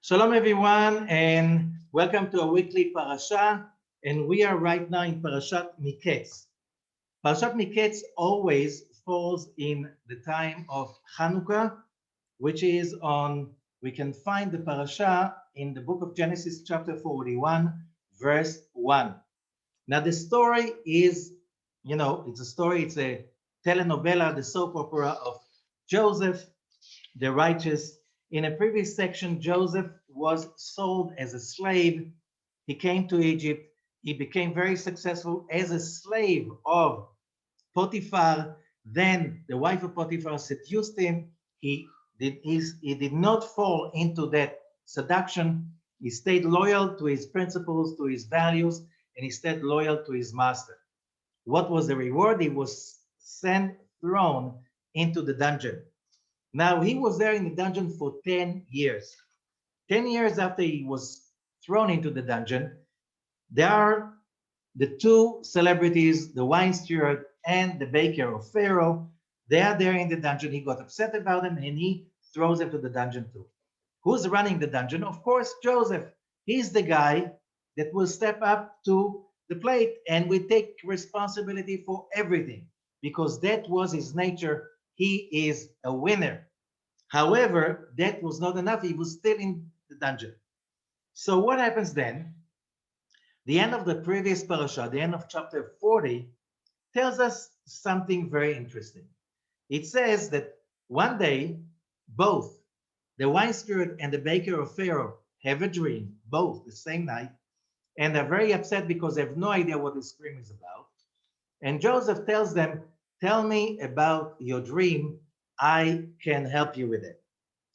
Shalom everyone and welcome to a weekly parasha, and we are right now in Parashat Mikkets. Parashat Mikkets always falls in the time of Hanukkah, which is we can find the parasha in the book of Genesis chapter 41 verse 1. Now the story is, it's a telenovela, the soap opera of Joseph the righteous. In a previous section, Joseph was sold as a slave. He came to Egypt. He became very successful as a slave of Potiphar. Then the wife of Potiphar seduced him. He did not fall into that seduction. He stayed loyal to his principles, to his values, and he stayed loyal to his master. What was the reward? He was thrown into the dungeon. Now, he was there in the dungeon for 10 years. 10 years after he was thrown into the dungeon, there are the two celebrities, the wine steward and the baker of Pharaoh. They are there in the dungeon. He got upset about them and he throws them to the dungeon too. Who's running the dungeon? Of course, Joseph. He's the guy that will step up to the plate and will take responsibility for everything because that was his nature. He is a winner. However, that was not enough. He was still in the dungeon. So what happens then? The end of the previous parasha, the end of chapter 40, tells us something very interesting. It says that one day, both the wine steward and the baker of Pharaoh have a dream, both the same night, and they're very upset because they have no idea what this dream is about. And Joseph tells them, "Tell me about your dream. I can help you with it."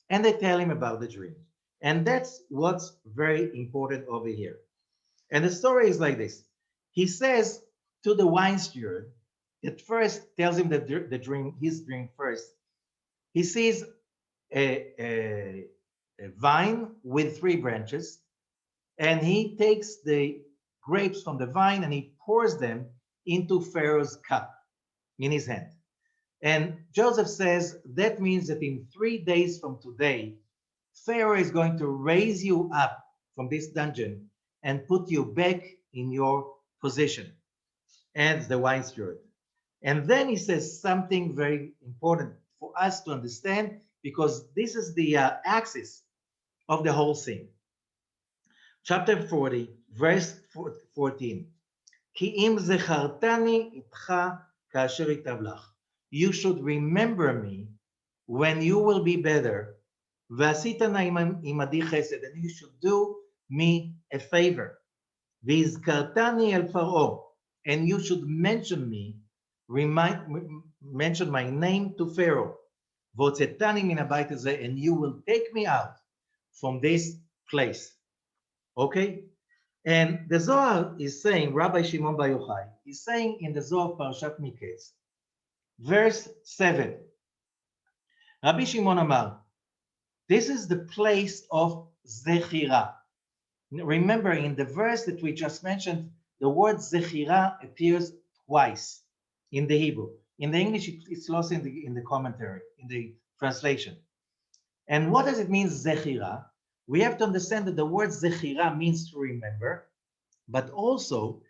And they tell him about the dream. And that's what's very important over here. And the story is like this. He says to the wine steward, at first tells him the dream, his dream first. He sees a vine with three branches, and he takes the grapes from the vine and he pours them into Pharaoh's cup in his hand. And Joseph says that means that in 3 days from today, Pharaoh is going to raise you up from this dungeon and put you back in your position as the wine steward. And then he says something very important for us to understand because this is the axis of the whole scene. Chapter 40, verse 14. Ki im zechartani itcha kasher itablich. You should remember me when you will be better. V'asita imadi chesed, and you should do me a favor. V'izkartani el Paro, and you should mention me, mention my name to Pharaoh. V'otzetani min habayit hazeh, and you will take me out from this place. Okay? And the Zohar is saying, Rabbi Shimon Bar Yochai is saying in the Zohar Parashat Mikkets, verse 7, Rabbi Shimon Amar, this is the place of Zechira. Remember, in the verse that we just mentioned, the word Zechira appears twice in the Hebrew. In the English, it's lost in the commentary, in the translation. And what does it mean, Zechira? We have to understand that the word Zechira means to remember, but also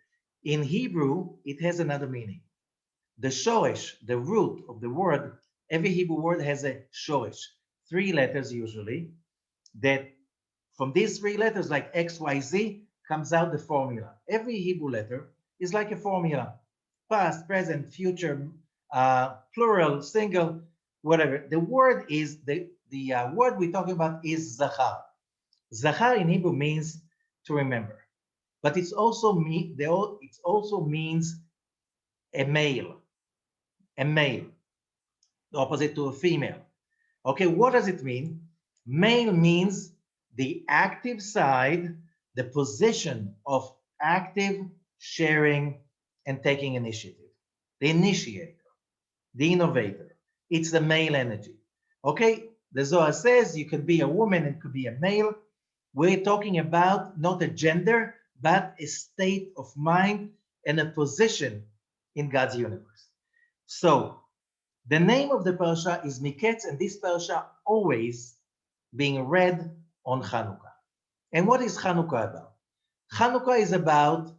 in Hebrew, it has another meaning. The shoresh, the root of the word, every Hebrew word has a shoresh, 3 letters usually, that from these 3 letters, like X, Y, Z, comes out the formula. Every Hebrew letter is like a formula. Past, present, future, plural, single, whatever. The word is, the word we're talking about is Zachar. Zachar in Hebrew means to remember, but it also means a male, the opposite to a female. Okay, what does it mean? Male means the active side, the position of active sharing and taking initiative, the initiator, the innovator. It's the male energy. Okay, the Zohar says you could be a woman, it could be a male. We're talking about not a gender, but a state of mind and a position in God's universe. So the name of the parasha is Mikkets, and this parasha always being read on Hanukkah. And what is Hanukkah about? Hanukkah is about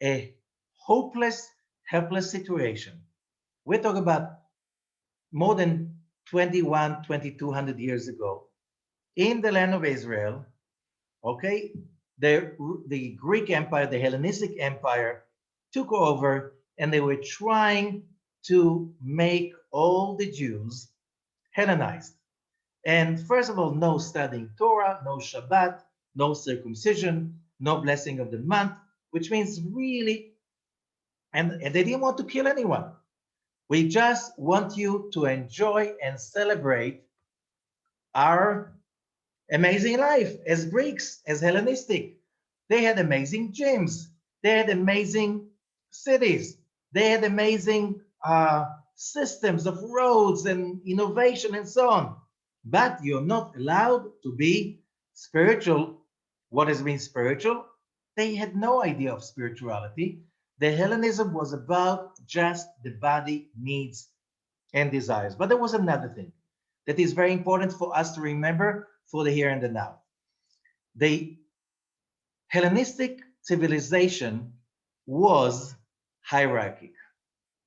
a hopeless, helpless situation. We're talking about more than 21, 2200 years ago in the land of Israel, okay, the Greek Empire, the Hellenistic Empire took over, and they were trying to make all the Jews Hellenized. And first of all, no studying Torah, no Shabbat, no circumcision, no blessing of the month, which means really, and they didn't want to kill anyone. We just want you to enjoy and celebrate our amazing life as Greeks, as Hellenistic. They had amazing gyms. They had amazing cities. They had amazing systems of roads and innovation and so on. But you're not allowed to be spiritual. What does it mean spiritual? They had no idea of spirituality. The Hellenism was about just the body needs and desires. But there was another thing that is very important for us to remember for the here and the now. The Hellenistic civilization was hierarchic,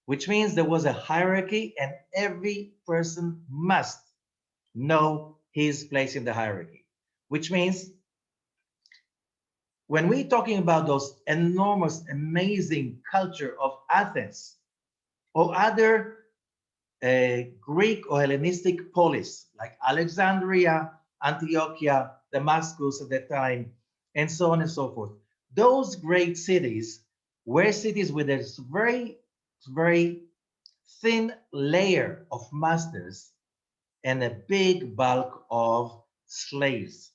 which means there was a hierarchy and every person must know his place in the hierarchy, which means when we're talking about those enormous, amazing culture of Athens or other Greek or Hellenistic polis like Alexandria, Antiochia, Damascus at that time, and so on and so forth. Those great cities were cities with a very, very thin layer of masters and a big bulk of slaves.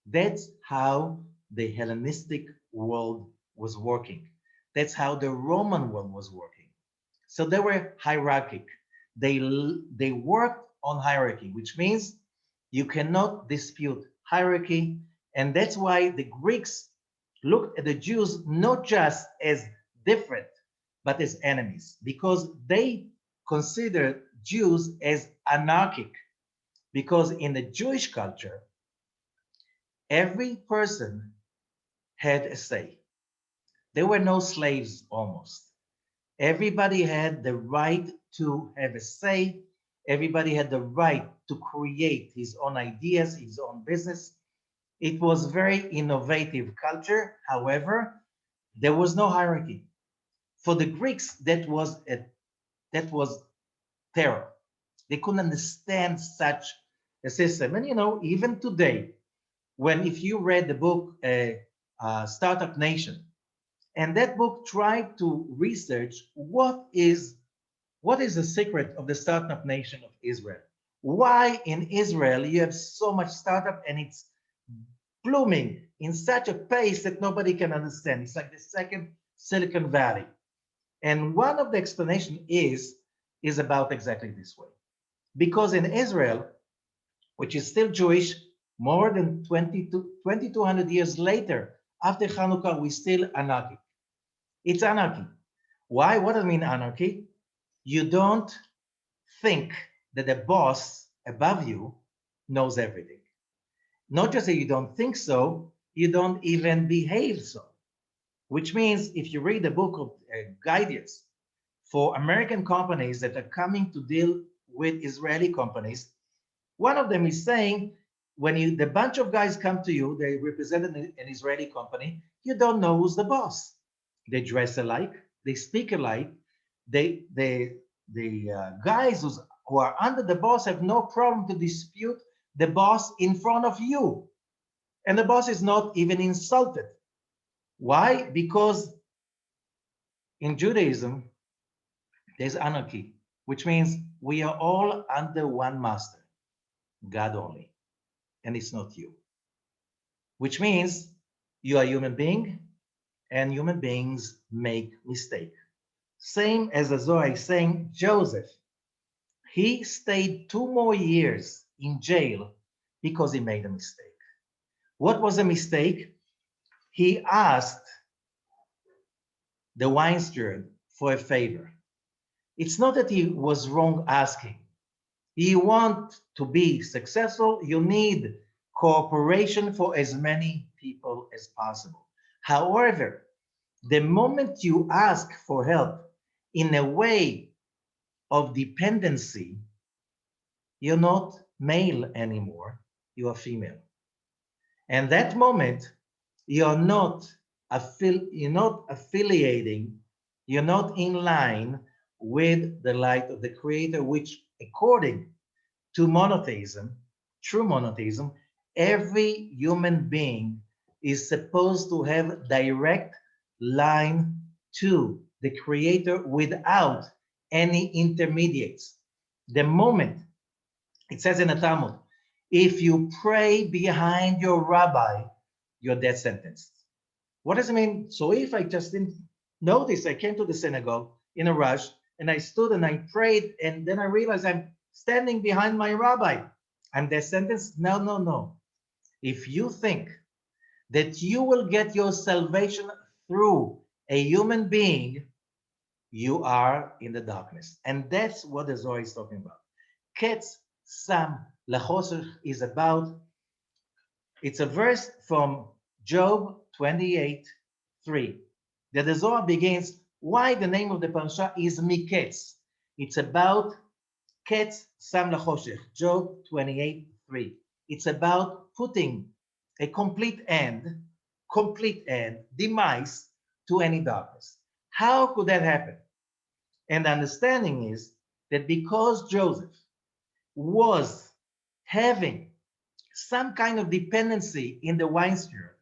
That's how the Hellenistic world was working. That's how the Roman world was working. So they were hierarchic. They worked on hierarchy, which means you cannot dispute hierarchy. And that's why the Greeks looked at the Jews not just as different, but as enemies, because they considered Jews as anarchic. Because in the Jewish culture, every person had a say. There were no slaves almost. Everybody had the right to have a say. Everybody had the right to create his own ideas, his own business. It was very innovative culture. However, there was no hierarchy. For the Greeks, that was terror. They couldn't understand such a system. And even today, if you read the book Startup Nation, and that book tried to research what is the secret of the startup nation of Israel. Why in Israel you have so much startup and it's blooming in such a pace that nobody can understand. It's like the second Silicon Valley. And one of the explanation is about exactly this way. Because in Israel, which is still Jewish, more than 2,200 years later, after Hanukkah, we still anarchic. It's anarchy. Why? What does it mean anarchy? You don't think that the boss above you knows everything. Not just that you don't think so, you don't even behave so. Which means if you read the book of guidance for American companies that are coming to deal with Israeli companies, one of them is saying, when the bunch of guys come to you, they represent an Israeli company, you don't know who's the boss. They dress alike, they speak alike, the guys who are under the boss have no problem to dispute the boss in front of you. And the boss is not even insulted. Why? Because in Judaism, there's anarchy, which means we are all under one master, God only, and it's not you. Which means you are a human being, and human beings make mistakes. Same as the Zohar is saying, Joseph, he stayed 2 more years in jail because he made a mistake. What was a mistake? He asked the wine steward for a favor. It's not that he was wrong asking. You want to be successful, you need cooperation for as many people as possible. However, the moment you ask for help in a way of dependency, you're not male anymore, you are female. And that moment, you're not affiliating, you're not in line with the light of the Creator, which according to monotheism, true monotheism, every human being is supposed to have direct line to the Creator without any intermediates. The moment it says in the Talmud, if you pray behind your rabbi, you're death sentenced. What does it mean? So if I just didn't notice, I came to the synagogue in a rush and I stood and I prayed, and then I realized I'm standing behind my rabbi, I'm death sentenced? No, no, no. If you think that you will get your salvation through a human being, you are in the darkness. And that's what the Zohar is talking about. Ketz Sam Lachosech is about, it's a verse from Job 28:3, that the Zohar begins, why the name of the parasha is Mikkets. It's about Ketz Sam Lachosech, Job 28:3. It's about putting a complete end, demise to any darkness. How could that happen? And the understanding is that because Joseph was having some kind of dependency in the wine spirit,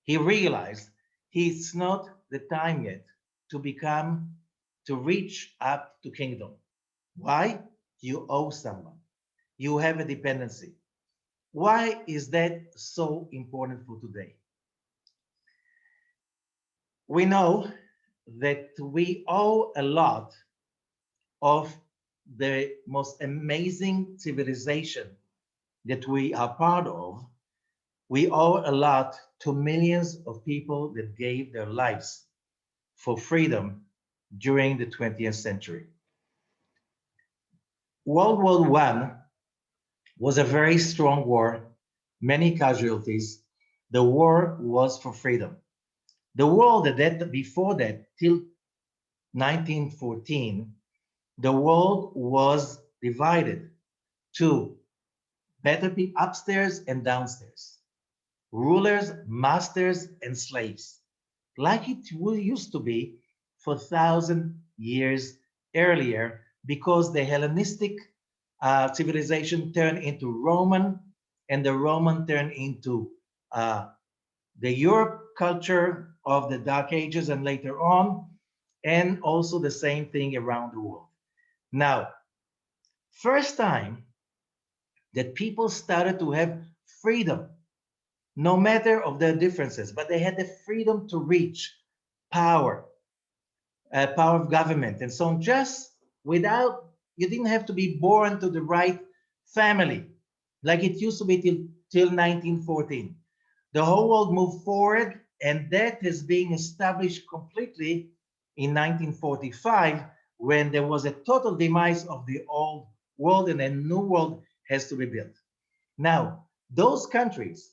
he realized it's not the time yet to reach up to kingdom. Why? You owe someone. You have a dependency. Why is that so important for today? We know that we owe a lot of the most amazing civilization that we are part of. We owe a lot to millions of people that gave their lives for freedom during the 20th century. World War I was a very strong war, many casualties. The war was for freedom. The world before that, till 1914, the world was divided to better people upstairs and downstairs, rulers, masters, and slaves, like it used to be for 1,000 years earlier, because the Hellenistic civilization turned into Roman, and the Roman turned into the Europe culture of the Dark Ages and later on, and also the same thing around the world. Now, first time that people started to have freedom, no matter of their differences, but they had the freedom to reach power, power of government and so on, just without, you didn't have to be born to the right family, like it used to be till 1914. The whole world moved forward, and that is being established completely in 1945, when there was a total demise of the old world and a new world has to be built. Now, those countries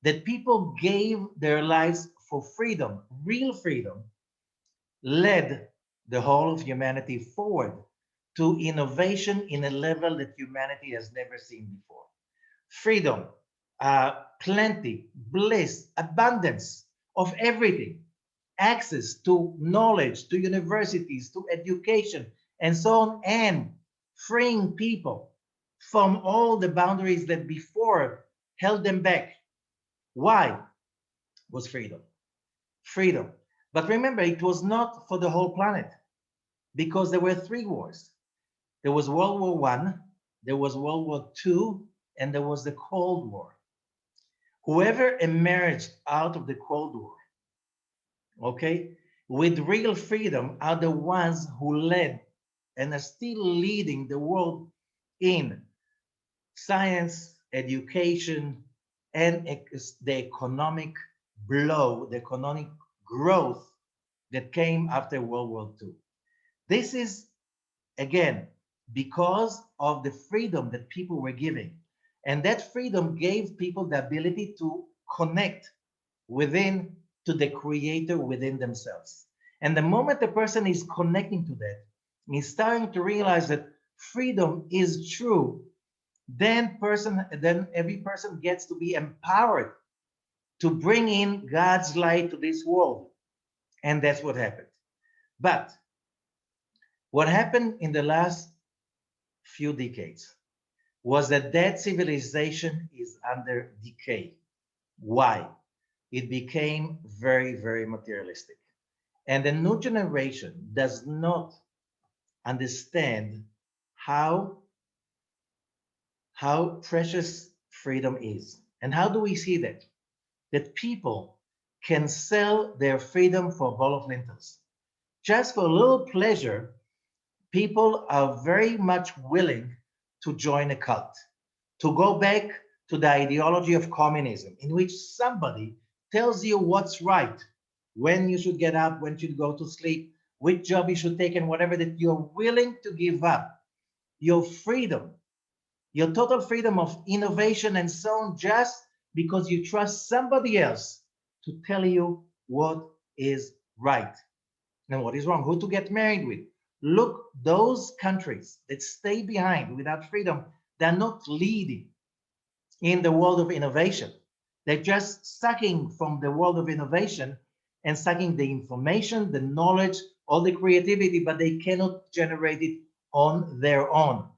that people gave their lives for freedom, real freedom, led the whole of humanity forward to innovation in a level that humanity has never seen before. Freedom, plenty, bliss, abundance of everything, access to knowledge, to universities, to education, and so on, and freeing people from all the boundaries that before held them back. Why was freedom? Freedom. But remember, it was not for the whole planet, because there were three wars. There was World War I, there was World War II, and there was the Cold War. Whoever emerged out of the Cold War, okay, with real freedom, are the ones who led and are still leading the world in science, education, and the economic blow, the economic growth that came after World War II. This is, again, because of the freedom that people were giving. And that freedom gave people the ability to connect within to the creator within themselves. And the moment the person is connecting to that, he's starting to realize that freedom is true, then every person gets to be empowered to bring in God's light to this world. And that's what happened. But what happened in the last few decades was that civilization is under decay. Why? It became very, very materialistic. And the new generation does not understand how, how precious freedom is. And how do we see that? That people can sell their freedom for a bowl of lentils. Just for a little pleasure, people are very much willing to join a cult, to go back to the ideology of communism, in which somebody tells you what's right, when you should get up, when you should go to sleep, which job you should take, and whatever, that you're willing to give up your freedom, your total freedom of innovation and so on, just because you trust somebody else to tell you what is right and what is wrong, who to get married with. Look, those countries that stay behind without freedom, they're not leading in the world of innovation. They're just sucking from the world of innovation and sucking the information, the knowledge, all the creativity, but they cannot generate it on their own.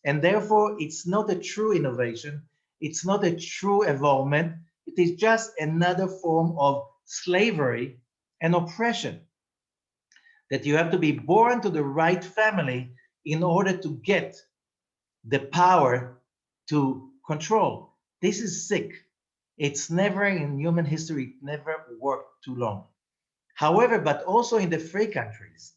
And therefore, it's not a true innovation. It's not a true evolvement. It is just another form of slavery and oppression, that you have to be born to the right family in order to get the power to control. This is sick. It's never in human history, it never worked too long. However, but also in the free countries,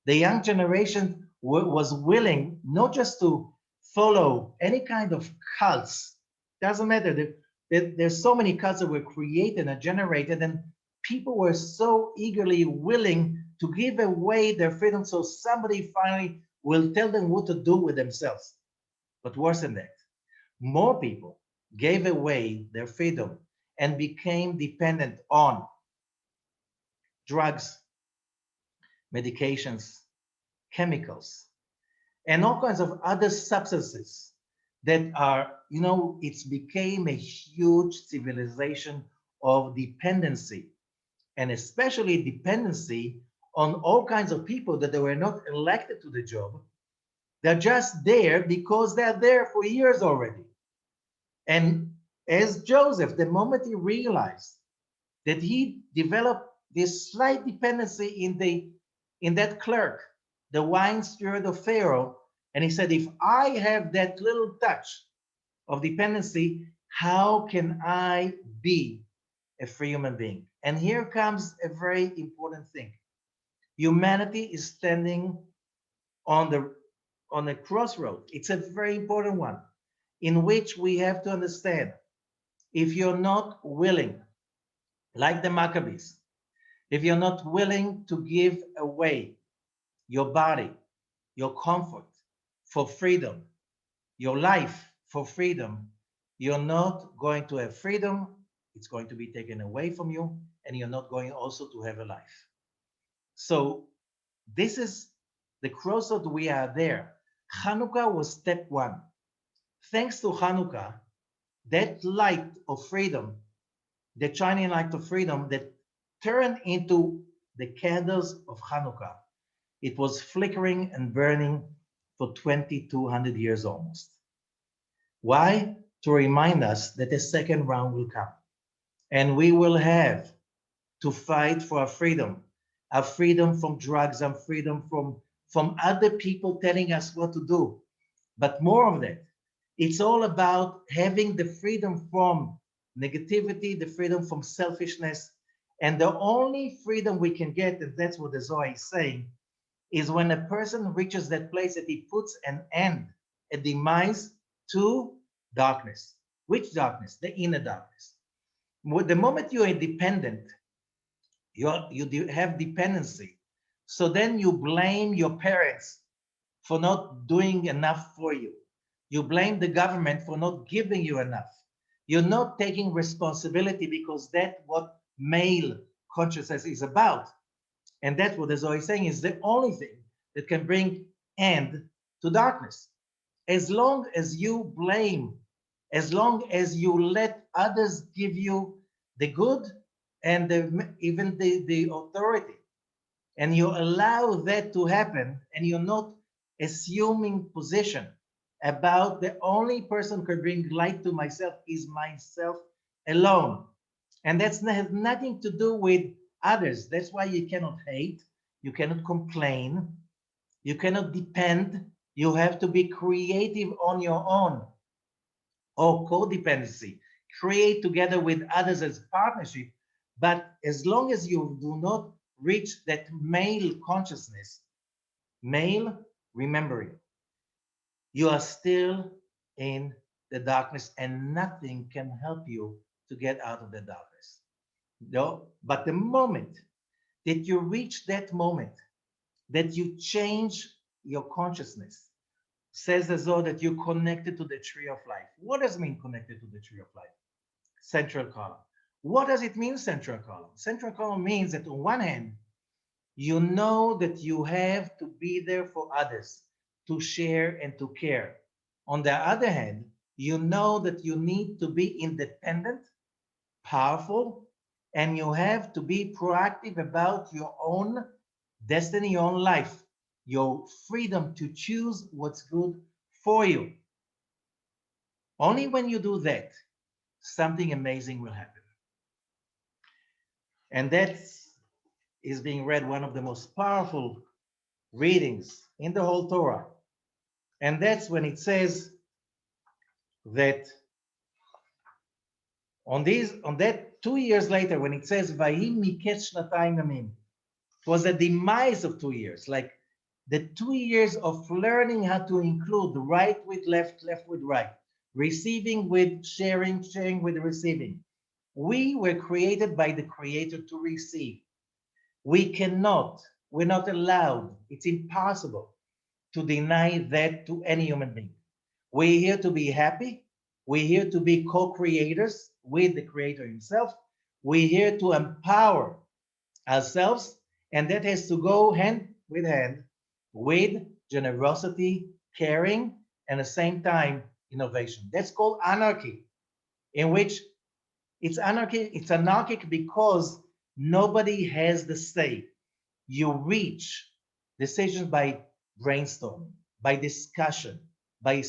the young generation was willing not just to follow any kind of cults. Doesn't matter. There's so many cults that were created and generated, and people were so eagerly willing to give away their freedom so somebody finally will tell them what to do with themselves. But worse than that, more people gave away their freedom and became dependent on drugs, medications, chemicals, and all kinds of other substances that are, it's became a huge civilization of dependency, and especially dependency on all kinds of people that they were not elected to the job. They're just there because they're there for years already. And as Joseph, the moment he realized that he developed this slight dependency in that clerk, the wine steward of Pharaoh, and he said, if I have that little touch of dependency, how can I be a free human being? And here comes a very important thing. Humanity is standing on a crossroad. It's a very important one, in which we have to understand, if you're not willing, like the Maccabees, if you're not willing to give away your body, your comfort for freedom, your life for freedom, you're not going to have freedom. It's going to be taken away from you, and you're not going also to have a life. So this is the crossroad. We are there. Hanukkah was step one. Thanks to Hanukkah, that light of freedom, the shining light of freedom that turned into the candles of Hanukkah, it was flickering and burning for 2,200 years almost. Why? To remind us that a second round will come, and we will have to fight for our freedom from drugs, our freedom from other people telling us what to do. But more of that, it's all about having the freedom from negativity, the freedom from selfishness. And the only freedom we can get, and that's what the Zohar is saying, is when a person reaches that place that he puts an end, a demise to darkness. Which darkness? The inner darkness. The moment you are dependent, you have dependency. So then you blame your parents for not doing enough for you. You blame the government for not giving you enough. You're not taking responsibility because that's what male consciousness is about. And that's what the Zohar is saying is the only thing that can bring end to darkness. As long as you blame, as long as you let others give you the good and even the authority, and you allow that to happen, and you're not assuming position about the only person who can bring light to myself is myself alone. And that's has nothing to do with others. That's why you cannot hate, you cannot complain, you cannot depend. You have to be creative on your own, or codependency. Create together with others as partnership. But as long as you do not reach that male consciousness, male remembering, you are still in the darkness and nothing can help you to get out of the darkness. No, but the moment that you reach that moment, that you change your consciousness, says the Zohar that you're connected to the tree of life. What does it mean connected to the tree of life? Central column. What does it mean, central column? Central column means that on one hand, you know that you have to be there for others, to share and to care. On the other hand, you know that you need to be independent, powerful, and you have to be proactive about your own destiny, your own life, your freedom to choose what's good for you. Only when you do that, something amazing will happen. And that is being read one of the most powerful readings in the whole Torah. And that's when it says that on that 2 years later, when it says Vayim Mikkets Shnatayim Yamim, it was a demise of 2 years, like the 2 years of learning how to include right with left, left with right, receiving with sharing, sharing with receiving. We were created by the Creator to receive. We're not allowed, it's impossible to deny that to any human being. We're here to be happy. We're here to be co-creators with the Creator Himself. We're here to empower ourselves, and that has to go hand with generosity, caring, and at the same time, innovation. That's called anarchy, in which it's anarchic because nobody has the say. You reach decisions by brainstorming, by discussion, by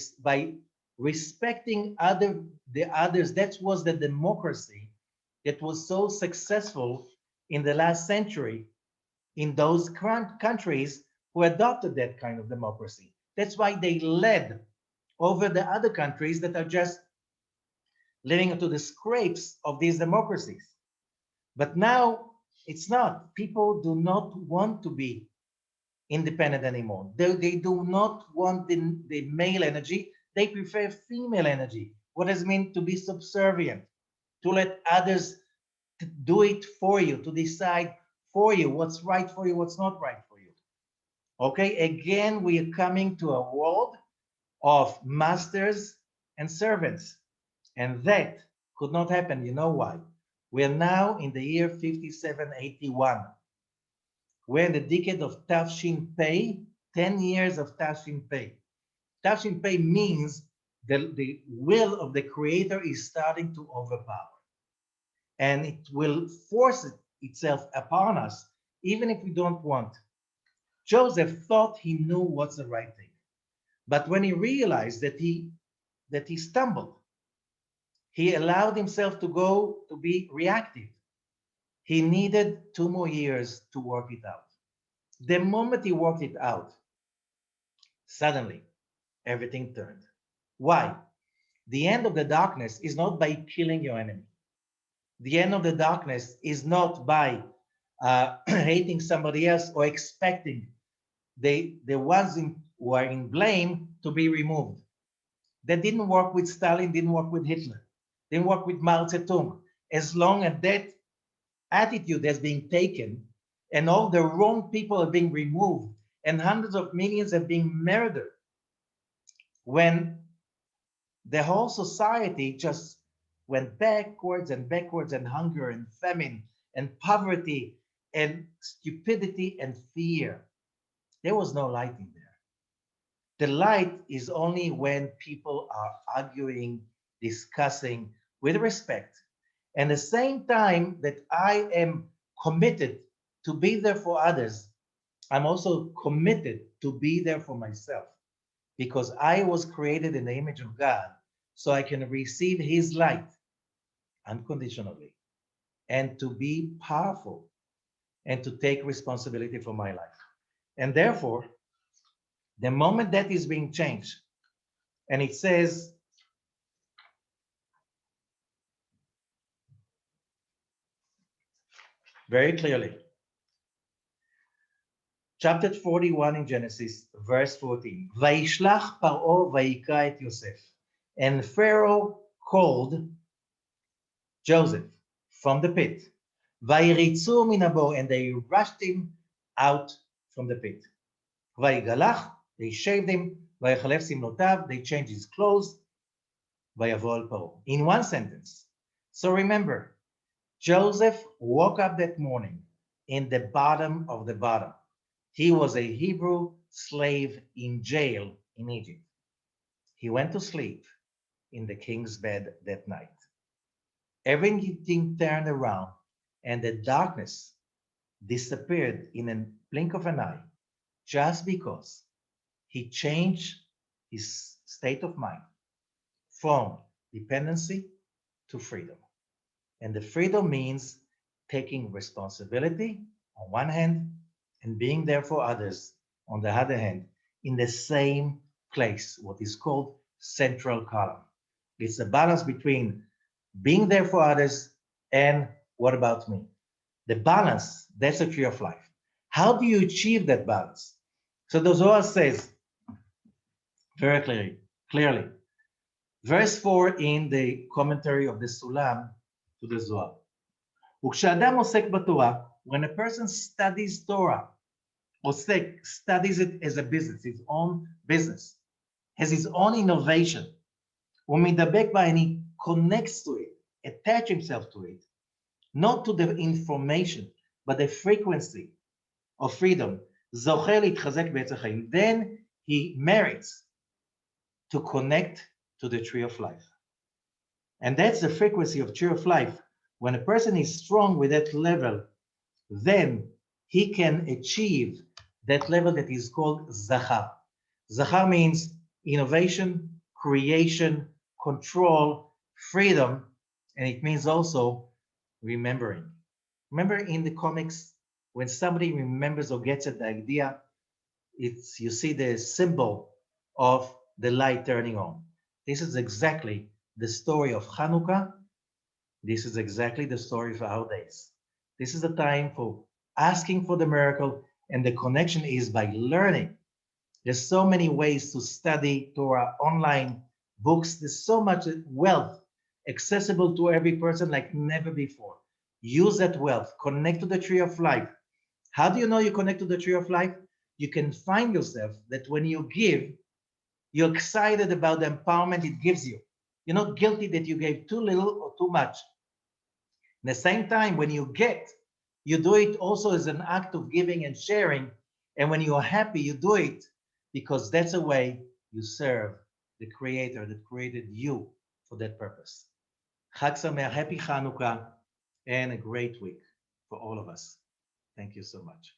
respecting the others. That was the democracy that was so successful in the last century in those countries who adopted that kind of democracy. That's why they led over the other countries that are just living into the scrapes of these democracies. But now it's not. People do not want to be independent anymore. They do not want the male energy. They prefer female energy. What does it mean to be subservient? To let others do it for you, to decide for you what's right for you, what's not right for you. Okay, again, we are coming to a world of masters and servants. And that could not happen. You know why? We are now in the year 5781. We're in the decade of Tafshin Pei, 10 years of Tafshin Pei. Tafshin Pei means the will of the Creator is starting to overpower. And it will force itself upon us, even if we don't want. Joseph thought he knew what's the right thing. But when he realized that he stumbled, he allowed himself to go to be reactive. He needed 2 more years to work it out. The moment he worked it out, suddenly everything turned. Why? The end of the darkness is not by killing your enemy. The end of the darkness is not by hating somebody else or expecting the ones who are in blame to be removed. That didn't work with Stalin, didn't work with Hitler, didn't work with Mao Zedong. As long as that attitude has been taken and all the wrong people are being removed and hundreds of millions are being murdered, when the whole society just went backwards and backwards, and hunger and famine and poverty and stupidity and fear. There was no light in there. The light is only when people are arguing, discussing with respect. And the same time that I am committed to be there for others, I'm also committed to be there for myself because I was created in the image of God so I can receive His light unconditionally and to be powerful and to take responsibility for my life. And therefore, the moment that is being changed, and it says, very clearly, chapter 41 in Genesis, verse 14, Vayishlach Paro vayikra et Yosef. And Pharaoh called Joseph from the pit. Vayiritzu minabo, and they rushed him out from the pit. Vayigalach, they shaved him. Vayichalef simnotav, they changed his clothes. Vayavo al Paro. In one sentence. So remember, Joseph woke up that morning in the bottom of the bottom. He was a Hebrew slave in jail in Egypt. He went to sleep in the king's bed that night. Everything turned around and the darkness disappeared in a blink of an eye just because he changed his state of mind from dependency to freedom. And the freedom means taking responsibility on one hand and being there for others on the other hand in the same place, what is called central column. It's a balance between being there for others and what about me? The balance, that's a tree of life. How do you achieve that balance? So the Zohar says very clearly, verse 4 in the commentary of the Sulam to the Zohar. וכשאדם עוסק בתורה, when a person studies Torah, עוסק, studies it as a business, his own business, has his own innovation, הוא מדבק בה and he connects to it, attach himself to it, not to the information, but the frequency of freedom, זוכה להתחזק בעץ החיים, then he merits to connect to the tree of life. And that's the frequency of tree of life. When a person is strong with that level, then he can achieve that level that is called Zohar. Zohar means innovation, creation, control, freedom, and it means also remembering. Remember in the comics, when somebody remembers or gets at the idea, it's you see the symbol of the light turning on. This is exactly the story of Hanukkah. This is exactly the story of our days. This is the time for asking for the miracle, and the connection is by learning. There's so many ways to study Torah online, books. There's so much wealth accessible to every person like never before. Use that wealth. Connect to the tree of life. How do you know you connect to the tree of life? You can find yourself that when you give, you're excited about the empowerment it gives you. You're not guilty that you gave too little or too much. At the same time, when you get, you do it also as an act of giving and sharing. And when you are happy, you do it because that's a way you serve the Creator that created you for that purpose. Chag Sameach, happy Hanukkah, and a great week for all of us. Thank you so much.